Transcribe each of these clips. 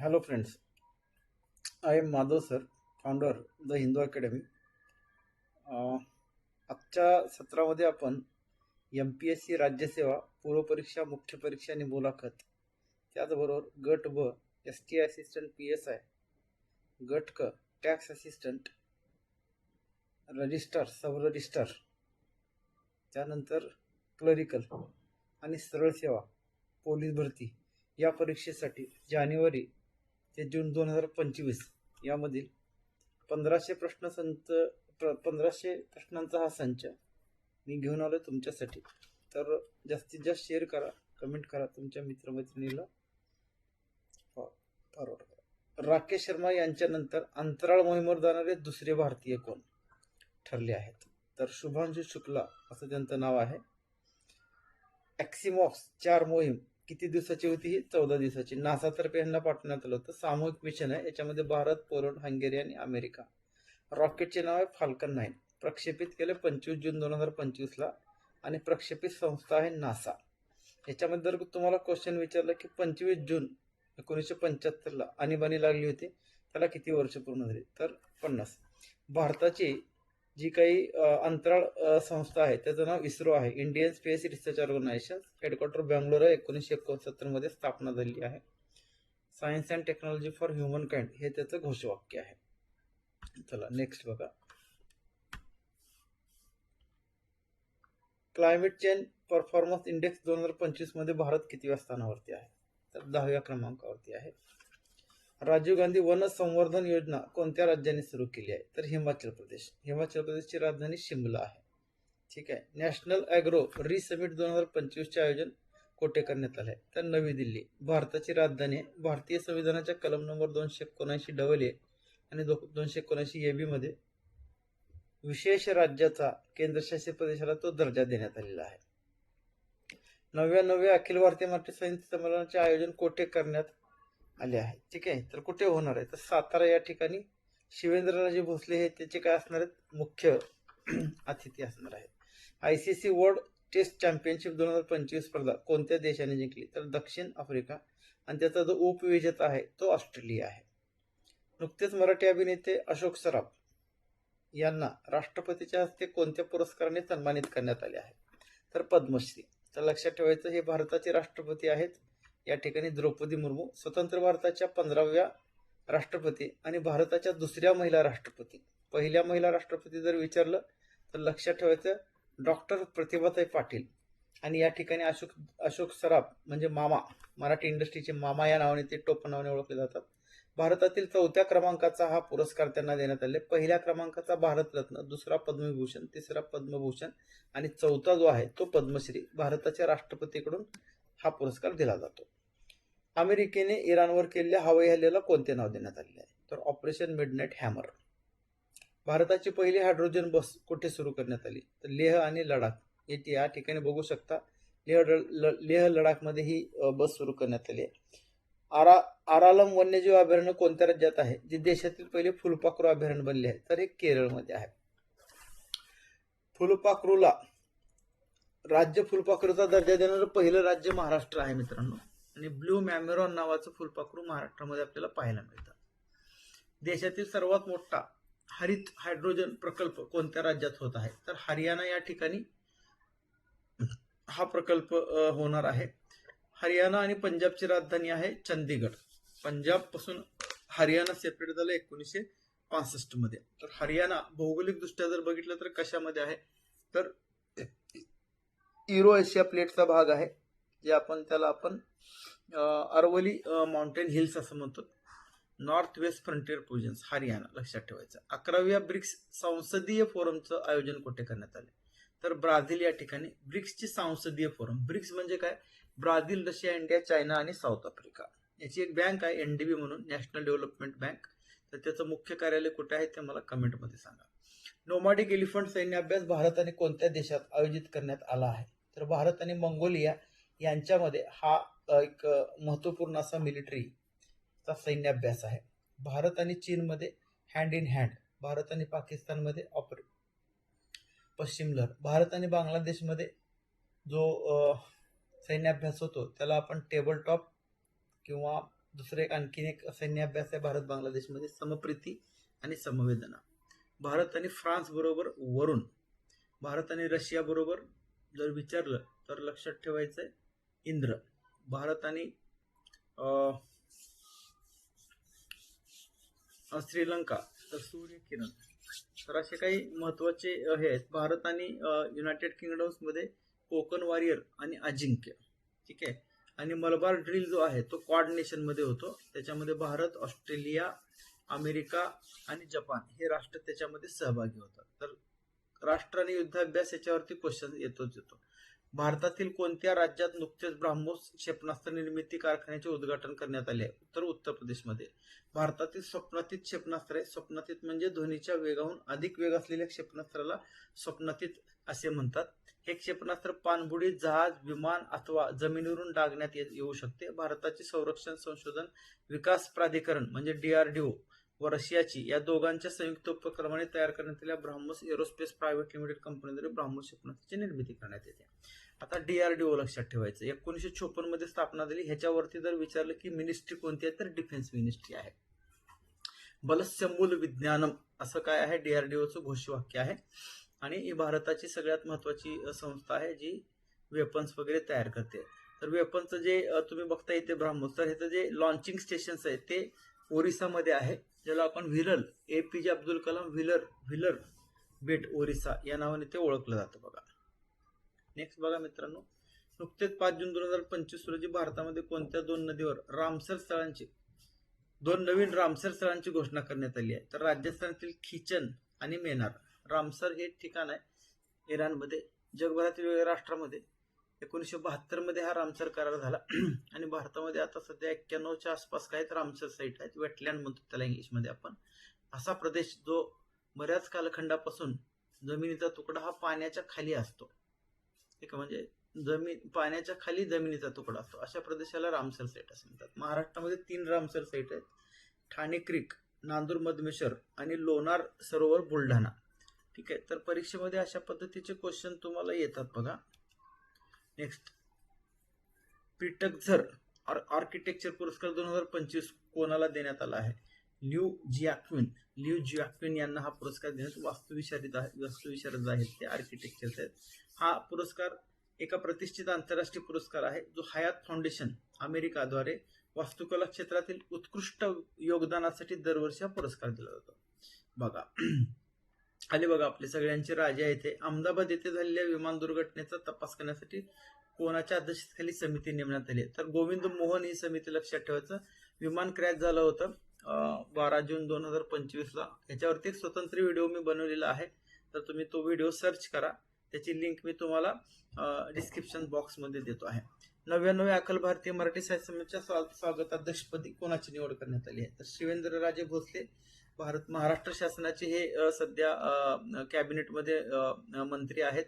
Hello friends, I am Madhav sir, founder the Hindu Academy. आजच्या सत्रामध्ये आपण MPSC राज्यसेवा पूर्वपरीक्षा मुख्य परीक्षा आणि मुलाखत त्याचबरोबर गट ब ST असिस्टंट PSI, गट क टॅक्स असिस्टंट, रजिस्ट्रार सब रजिस्ट्रार, त्यानंतर क्लरिकल आणि सरळ सेवा पोलीस भरती या परीक्षेसाठी जानेवारी ते जून 2025 यामधील 1500 प्रश्नांचा हा संच मी घेऊन आलो तुमच्यासाठी. तर जास्तीत जास्त शेअर करा, कमेंट करा, तुमच्या मित्रमैत्रिणीला फॉरवर्ड करा. राकेश शर्मा यांच्यानंतर अंतराळ मोहिमेवर जाणारे दुसरे भारतीय कोण ठरले आहेत? तर शुभांशु शुक्ला असं त्यांचं नाव आहे. ॲक्सिमॉक्स 4 मोहीम किती दिवसाची होती? ही 14 दिवसाची. नासातर्फे यांना पाठवण्यात आलं होतं. सामूहिक मिशन आहे. याच्यामध्ये भारत, पोलंड, हंगेरी आणि अमेरिका. रॉकेटचे नाव आहे फाल्कन 9. प्रक्षेपित केले 25 जून 2025 आणि प्रक्षेपित संस्था आहे नासा. याच्यामध्ये जर तुम्हाला क्वेश्चन विचारलं की 25 जून 1975 आणीबाणी लागली होती, त्याला किती वर्ष पूर्ण झाली? तर 50. भारताची जी काही अंतराळ संस्था आहे त्याचं नाव इस्रो आहे, Indian space research organisation. Headquarter Bangalore आहे. 1969 मध्ये स्थापना झाली आहे. Science and technology for humankind हे त्याचं घोषवाक्य आहे. चला नेक्स्ट बघा. क्लायमेट चेंज परफॉर्मन्स इंडेक्स 2025 मध्ये भारत कितव्या स्थानावरती आहे? तर 10व्या क्रमांकावरती आहे. राजीव गांधी वन संवर्धन योजना कोणत्या राज्याने सुरू केली आहे? तर हिमाचल प्रदेश. हिमाचल प्रदेशची राजधानी शिमला आहे. ठीक आहे. नॅशनल ॲग्रो री समिट 2025चे आयोजन कोठे करण्यात आले? तर नवी दिल्ली. भारताची राजधानी आहे. भारतीय संविधानाच्या कलम नंबर 279 AA आणि 279 AB मध्ये विशेष राज्याचा केंद्रशासित प्रदेशाला तो दर्जा देण्यात आलेला आहे. 99व्या अखिल भारतीय मराठी साहित्य संमेलनाचे आयोजन कोठे करण्यात आले आहे? ठीक आहे. तर कुठे होणार आहे? तर सातारा या ठिकाणी. शिवेंद्रराजे भोसले हे त्याचे काय असणार आहेत? मुख्य अतिथी असणार आहेत. ICC वर्ल्ड टेस्ट चॅम्पियनशिप 2025 स्पर्धा कोणत्या देशाने जिंकली? तर दक्षिण आफ्रिका. आणि त्याचा जो उपविजेता आहे तो ऑस्ट्रेलिया आहे. नुकतेच मराठी अभिनेते अशोक सराफ यांना राष्ट्रपतीच्या हस्ते कोणत्या पुरस्काराने सन्मानित करण्यात आले आहे? तर पद्मश्री. तर लक्षात ठेवायचं, हे भारताचे राष्ट्रपती आहेत. या ठिकाणी द्रौपदी मुर्मू. स्वतंत्र भारताच्या 15व्या राष्ट्रपती आणि भारताच्या दुसऱ्या महिला राष्ट्रपती. पहिल्या महिला राष्ट्रपती जर विचारलं तर लक्षात ठेवायचं डॉक्टर प्रतिभाताई पाटील. आणि या ठिकाणी अशोक सराफ म्हणजे मामा, मराठी इंडस्ट्रीचे मामा या नावाने ते टोपण नावाने ओळखले जातात. भारतातील 4थ्या क्रमांकाचा हा पुरस्कार त्यांना देण्यात आले. पहिल्या क्रमांकाचा भारतरत्न, दुसरा पद्मविभूषण, तिसरा पद्मभूषण आणि चौथा जो आहे तो पद्मश्री भारताच्या राष्ट्रपतीकडून हा पुरस्कार दिला जातो. अमेरिकेने इराणवर केलेल्या हवाई हल्ल्याला कोणते नाव देण्यात आले आहे? तर ऑपरेशन मिडनाईट हॅमर. भारताची पहिली हायड्रोजन बस कुठे सुरू करण्यात आली? तर लेह आणि लडाख. या ठिकाणी बघू शकता, लेह लडाखमध्ये ही बस सुरू करण्यात आली आहे. आरालम वन्यजीव अभयारण्य कोणत्या राज्यात आहे? जे देशातील पहिले फुलपाखरू अभयारण्य बनले आहे? तर हे केरळमध्ये आहे. फुलपाखरूला राज्य फुलपाखरूचा दर्जा देणारं पहिलं राज्य महाराष्ट्र आहे मित्रांनो. आणि ब्लू मॅमेरॉन नावाचं फुलपाखरू महाराष्ट्रामध्ये आपल्याला पाहायला मिळतं. देशातील सर्वात मोठा हरित हायड्रोजन प्रकल्प कोणत्या राज्यात होत आहे? तर हरियाणा या ठिकाणी हा प्रकल्प होणार आहे. हरियाणा आणि पंजाबची राजधानी आहे चंदीगड. पंजाब पासून हरियाणा सेपरेट झालं 1965 मध्ये. तर हरियाणा भौगोलिक दृष्ट्या जर बघितलं तर कशामध्ये आहे? तर युरो एशिया प्लेटचा भाग आहे, जे त्याला आपण अरवली माउंटेन हिल्स असं म्हणतो. North west frontier province Haryana. लक्षात ठेवायचं. 11व्या ब्रिक्स संसदीय फोरमचं आयोजन कुठे करण्यात आले? तर ब्राझील या ठिकाणी. ब्रिक्सची संसदीय फोरम. ब्रिक्स म्हणजे काय? ब्राझील, रशिया, इंडिया, चायना आणि साऊथ आफ्रिका. याची एक बँक आहे NDB म्हणून, नॅशनल डेव्हलपमेंट बँक. तर त्याचं मुख्य कार्यालय कुठे आहे ते मला कमेंटमध्ये सांगा. नोमॅडिक एलिफंट सैन्य अभ्यास भारत आणि कोणत्या देशात आयोजित करण्यात आला आहे? तर भारत आणि मंगोलिया यांच्यामध्ये हा एक महत्वपूर्ण असा मिलिटरीचा सैन्य अभ्यास आहे. भारत आणि चीनमध्ये हँड इन हँड. भारत आणि पाकिस्तानमध्ये पश्चिम लहर. भारत आणि बांगलादेशमध्ये जो सैन्य अभ्यास होतो त्याला आपण टेबल टॉप किंवा दुसरं एक आणखीन एक सैन्य अभ्यास आहे भारत बांगलादेशमध्ये, समप्रीती आणि समवेदना. भारत आणि फ्रान्स बरोबर वरुण, भारत आणि रशिया बरोबर जर विचारलं तर लक्षात ठेवायचंय इंद्र, भारत आणि श्रीलंका तर सूर्यकिरण. तर असे काही महत्वाचे हे आहेत. भारत आणि युनायटेड किंगडम्स मध्ये कोकण वॉरियर आणि अजिंक्य, ठीक आहे. आणि मलबार ड्रिल जो आहे तो क्वाड नेशन मध्ये होतो, त्याच्यामध्ये भारत, ऑस्ट्रेलिया, अमेरिका आणि जपान हे राष्ट्र त्याच्यामध्ये सहभागी होतात. तर राष्ट्र आणि युद्धाभ्यास याच्यावरती क्वेश्चन येतोच येतो. भारतातील कोणत्या राज्यात नुकतेच ब्राह्मोस क्षेपणास्त्र निर्मिती कारखान्याचे उद्घाटन करण्यात आले आहे? उत्तर प्रदेशमध्ये. भारतातील स्वप्नातीत क्षेपणास्त्र आहे. स्वप्नातीत म्हणजे ध्वनीच्या वेगाहून अधिक वेग असलेल्या क्षेपणास्त्राला स्वप्नातीत असे म्हणतात. हे क्षेपणास्त्र पाणबुडी, जहाज, विमान अथवा जमिनीवरून डागण्यात येऊ शकते. भारताचे संरक्षण संशोधन विकास प्राधिकरण म्हणजे DRDO व रशियाची या दोघांच्या संयुक्त उपक्रमाने तयार करण्यात आलेल्या ब्राह्मोस एरोस्पेस प्रायव्हेट लिमिटेड कंपनीद्वारे ब्राह्मोस क्षेपणास्त्राची निर्मिती करण्यात येते. आता DRDO लक्षात ठेवायचं. 1956 मध्ये स्थापना झाली. ह्याच्यावरती जर विचारलं की मिनिस्ट्री कोणती आहे तर डिफेन्स मिनिस्ट्री आहे. बलस्य मूल विज्ञानम असं काय आहे, DRDOचं घोषवाक्य आहे. आणि ही भारताची सगळ्यात महत्वाची संस्था आहे जी वेपन्स वगैरे तयार करते. तर वेपन्सचं जे तुम्ही बघता येते ब्राह्मोस, तर ह्याचं जे लॉन्चिंग स्टेशन्स आहे ते ओरिसामध्ये आहे, ज्याला आपण Wheeler, APJ Abdul Kalam Wheeler बेट ओरिसा या नावाने ते ओळखलं जातं. बघा नेक्स्ट बघा मित्रांनो, नुकतेच 5 जून 2025 रोजी भारतामध्ये कोणत्या दोन नदीवर दोन नवीन रामसर स्थळांची घोषणा करण्यात आली आहे? तर राजस्थानातील खिचन आणि मेनार. रामसर हे ठिकाण आहे इराणमध्ये. जगभरातील वेगवेगळ्या राष्ट्रांमध्ये 1972 मध्ये हा रामसर करार झाला. आणि भारतामध्ये आता सध्या 91च्या आसपास काय रामसर साईट आहेत, वेटलँड म्हणतो त्याला इंग्लिशमध्ये आपण. असा प्रदेश जो बऱ्याच कालखंडापासून जमिनीचा तुकडा हा पाण्याच्या खाली असतो, ठीक आहे, म्हणजे पाण्याच्या खाली जमिनीचा तुकडा असतो, अशा प्रदेशाला रामसर साईट असं म्हणतात. महाराष्ट्रामध्ये 3 रामसर साईट आहेत, ठाणे क्रीक, नांदूर मधमेश्वर आणि लोणार सरोवर बुलढाणा, ठीक आहे. तर परीक्षेमध्ये अशा पद्धतीचे क्वेश्चन तुम्हाला येतात बघा. नेक्स्ट, पीटकझर आर्किटेक्चर पुरस्कार 2025 कोणाला देण्यात आला आहे? ल्यू जियाक्विन यांना हा पुरस्कार देण्यात. वास्तुविशारद आहेत ते, आर्किटेक्चर आहेत. हा पुरस्कार एका प्रतिष्ठित आंतरराष्ट्रीय पुरस्कार आहे जो हयात फाउंडेशन अमेरिकाद्वारे वास्तुकला क्षेत्रातील उत्कृष्ट योगदानासाठी दरवर्षी हा पुरस्कार दिला जातो. बघा आणि बघा आपले सगळ्यांचे राजे आहेत. अहमदाबाद येथे झालेल्या विमान दुर्घटनेचा तपास करण्यासाठी कोणाच्या अध्यक्षतेखाली समिती नेमण्यात आली? तर गोविंद मोहन ही समिती. लक्षात ठेवायचं, विमान क्रॅश झालं होतं 12 जून 2025 ला. याच्यावरती एक स्वतंत्र व्हिडिओ मी बनवलेला आहे, तर तुम्ही तो व्हिडिओ सर्च करा, त्याची लिंक मी तुम्हाला डिस्क्रिप्शन बॉक्स मध्ये देतो आहे. 99व्या अखिल भारतीय मराठी साहित्य संमेलनाच्या स्वागताध्यक्षपदी कोणाची निवड करण्यात आली आहे? तर शिवेंद्रराजे भोसले. महाराष्ट्र शासनाचे हे सध्या कॅबिनेटमध्ये मंत्री आहेत,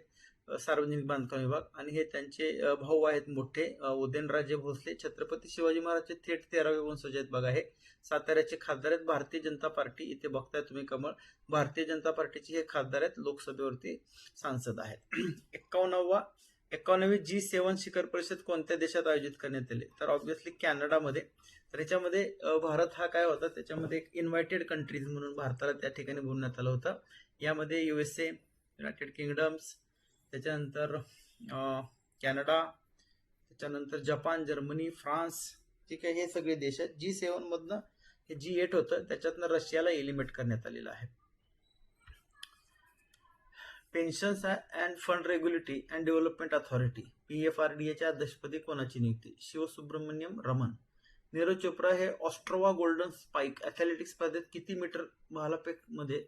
सार्वजनिक बांधकाम विभाग. आणि हे त्यांचे भाऊ आहेत मोठे, उदयनराजे भोसले. छत्रपती शिवाजी महाराजचे थेट 13वे वंशज आहेत बघा हे. साताऱ्याचे खासदार आहेत भारतीय जनता पार्टी, इथे बघताय तुम्ही कमळ. भारतीय जनता पार्टीचे हे खासदार आहेत, लोकसभेवरती सांसद आहेत. 51वी G7 शिखर परिषद कोणत्या देशात आयोजित करण्यात आली? तर ऑब्व्हियसली कॅनडामध्ये. तर याच्यामध्ये भारत हा काय होता, त्याच्यामध्ये एक इन्व्हायटेड कंट्रीज म्हणून भारताला त्या ठिकाणी बोलण्यात आलं होतं. यामध्ये USA, युनायटेड किंगडम्स, त्याच्यानंतर कॅनडा, त्याच्यानंतर जपान, जर्मनी, फ्रान्स, ठीक आहे, हे सगळे देश आहेत. G7 मधनं हे G8 होतं, त्याच्यातनं रशियाला एलिमिनेट करण्यात आलेलं आहे. Pensions and fund regulatory and development authority PFRDA च्या अध्यक्षपदी कोणाची नियुक्ती? शिवसुब्रमण्यम रमन. नीरज चोप्रा हे ऑस्ट्रोवा गोल्डन स्पाइक ॲथलेटिक्स स्पर्धेत किती मीटर भालाफेक मध्ये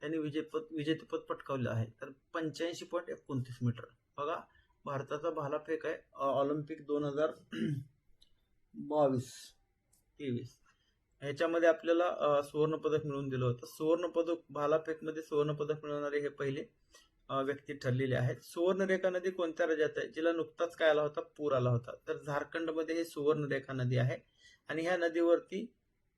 त्यांनी विजेतेपद पटकावलं आहे? तर 85.29 मीटर. बघा भारताचा भालाफेक आहे ऑलिम्पिक 2022-23 ह्याच्यामध्ये आपल्याला सुवर्ण पदक मिळवून दिलं होतं. सुवर्ण पदक भालाफेक मध्ये सुवर्ण पदक मिळवणारे हे पहिले व्यक्ती ठरलेले आहेत. सुवर्णरेखा नदी कोणत्या राज्यात आहे, जिला नुकताच काय आला होता, पूर आला होता? तर झारखंडमध्ये हे सुवर्णरेखा नदी आहे. आणि ह्या नदीवरती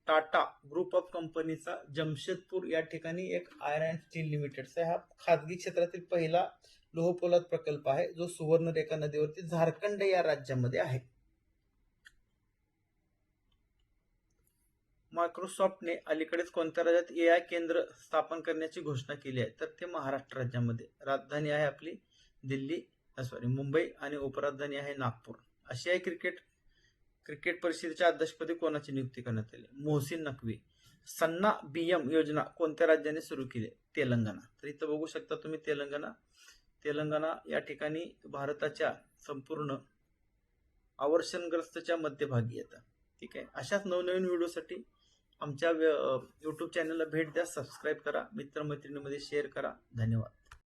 टाटा ग्रुप ऑफ कंपनीचा जमशेदपूर या ठिकाणी एक आयर्न अँड स्टील लिमिटेडचा हा खाजगी क्षेत्रातील पहिला लोहपोलाद प्रकल्प आहे जो सुवर्णरेखा नदीवरती झारखंड या राज्यामध्ये आहे. मायक्रोसॉफ्टने अलीकडेच कोणत्या राज्यात AI केंद्र स्थापन करण्याची घोषणा केली आहे? तर ते महाराष्ट्र राज्यामध्ये. राजधानी आहे आपली दिल्ली, मुंबई आणि उपराजधानी आहे नागपूर. आशियाई क्रिकेट परिषदेच्या अध्यक्षपदी कोणाची नियुक्ती करण्यात आली? मोहसिन नकवी. सन्ना BM योजना कोणत्या राज्याने सुरू केली? तेलंगणा. तर इथं बघू शकता तुम्ही तेलंगणा या ठिकाणी भारताच्या संपूर्ण अवर्षणग्रस्तच्या मध्यभागी येतात. ठीक आहे. अशाच नवनवीन व्हिडिओसाठी आमच्या YouTube चॅनलला भेट द्या, सबस्क्राईब करा, मित्रमैत्रिणींमध्ये शेअर करा. धन्यवाद.